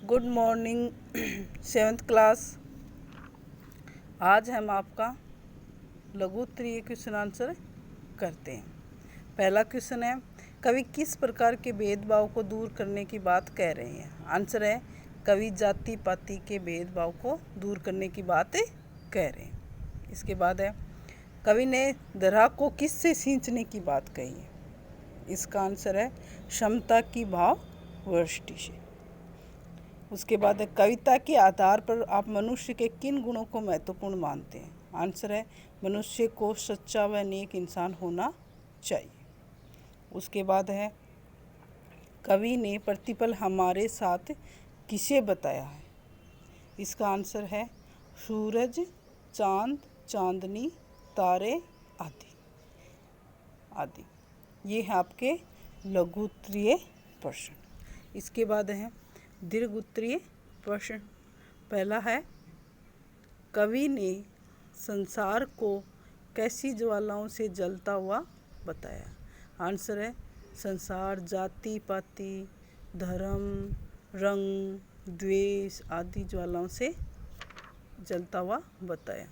Good morning seventh class. आज हम आपका लघु उत्तरीय क्वेश्चन आंसर करते हैं। पहला क्वेश्चन है, कवि किस प्रकार के भेदभाव को दूर करने की बात कह रहे हैं। आंसर है, कवि जाति पाति के भेदभाव को दूर करने की बात कह रहे हैं। इसके बाद है, कवि ने दरहा को किससे सींचने की बात कही है। इसका आंसर है, क्षमता की भाव वृष्टि से। उसके बाद है, कविता के आधार पर आप मनुष्य के किन गुणों को महत्वपूर्ण मानते हैं। आंसर है, मनुष्य को सच्चा व नेक इंसान होना चाहिए। उसके बाद है, कवि ने प्रतिपल हमारे साथ किसे बताया है। इसका आंसर है, सूरज, चांद, चांदनी, तारे आदि आदि। ये है आपके लघु उत्तरीय प्रश्न। इसके बाद है दीर्घ उत्तरीय प्रश्न। पहला है, कवि ने संसार को कैसी ज्वालाओं से जलता हुआ बताया। आंसर है, संसार जाति पाति, धर्म, रंग, द्वेष आदि ज्वालाओं से जलता हुआ बताया।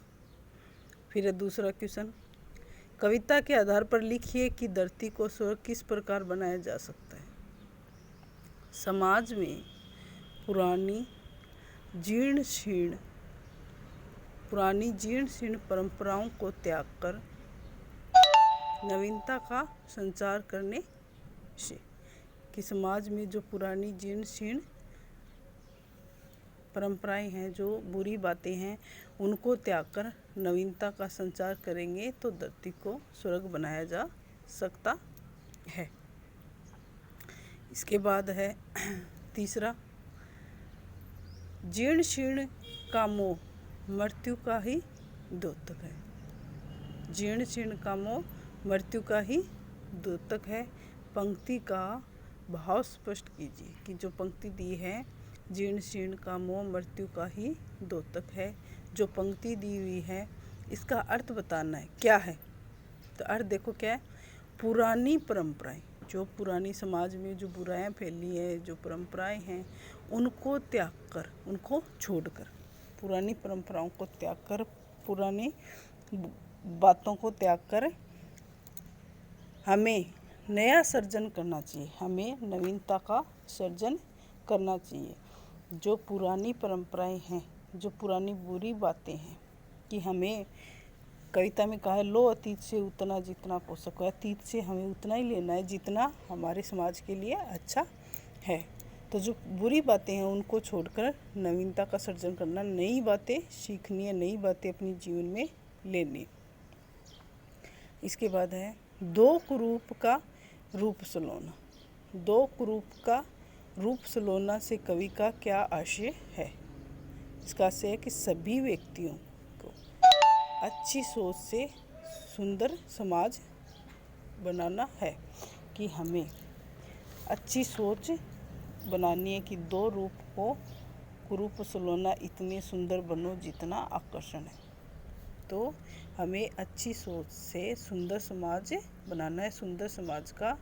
फिर है दूसरा क्वेश्चन, कविता के आधार पर लिखिए कि धरती को स्वर्ग किस प्रकार बनाया जा सकता है। समाज में पुरानी जीर्ण शीर्ण परंपराओं को त्याग कर नवीनता का संचार करने से। कि समाज में जो पुरानी जीर्ण शीर्ण परंपराएं हैं, जो बुरी बातें हैं, उनको त्याग कर नवीनता का संचार करेंगे तो धरती को स्वर्ग बनाया जा सकता है। इसके बाद है तीसरा, जीर्ण शीर्ण का मोह मृत्यु का ही द्योतक है। जीर्ण शीर्ण का मोह मृत्यु का ही द्योतक है। पंक्ति का भाव स्पष्ट कीजिए। कि जो पंक्ति दी है, जीर्ण शीर्ण का मोह मृत्यु का ही द्योतक है, जो पंक्ति दी हुई है इसका अर्थ बताना है क्या है। तो अर्थ देखो क्या है, पुरानी परंपराएं, जो पुरानी समाज में जो बुराइयां फैली है, जो परंपराएं हैं, उनको त्याग कर, उनको छोड़कर, पुरानी परंपराओं को त्याग कर, पुरानी बातों को त्याग कर हमें नया सर्जन करना चाहिए। हमें नवीनता का सर्जन करना चाहिए। जो पुरानी परंपराएं हैं, जो पुरानी बुरी बातें हैं, कि हमें कविता में कहा है, लो अतीत से उतना जितना हो सके। अतीत से हमें उतना ही लेना है जितना हमारे समाज के लिए अच्छा है। तो जो बुरी बातें हैं उनको छोड़कर नवीनता का सर्जन करना, नई बातें सीखनी है, नई बातें अपने जीवन में लेनी। इसके बाद है, दो कुरूप का रूप सलोना। दो कुरूप का रूप सलोना से कवि का क्या आशय है। इसका आशय है कि सभी व्यक्तियों को अच्छी सोच से सुंदर समाज बनाना है। कि हमें अच्छी सोच बनानी है कि दो रूप को कुरूप सलोना इतने सुंदर बनो जितना आकर्षण है। तो हमें अच्छी सोच से सुंदर समाज बनाना है, सुंदर समाज का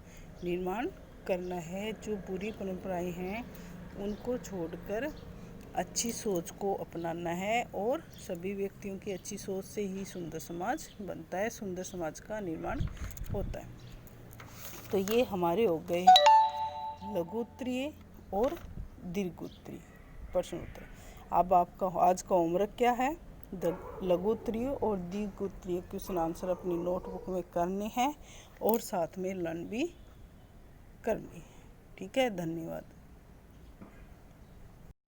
निर्माण करना है। जो बुरी परंपराएं हैं उनको छोड़कर अच्छी सोच को अपनाना है, और सभी व्यक्तियों की अच्छी सोच से ही सुंदर समाज बनता है, सुंदर समाज का निर्माण होता है। तो ये हमारे हो गए लघु उत्तरीय और दीर्घ उत्तरीय प्रश्न उत्तर। अब आपका आज का होमवर्क क्या है, लघु उत्तरीय और दीर्घ उत्तरीय क्वेश्चन आंसर अपनी नोटबुक में करने हैं और साथ में लर्न भी करनी है। ठीक है, धन्यवाद।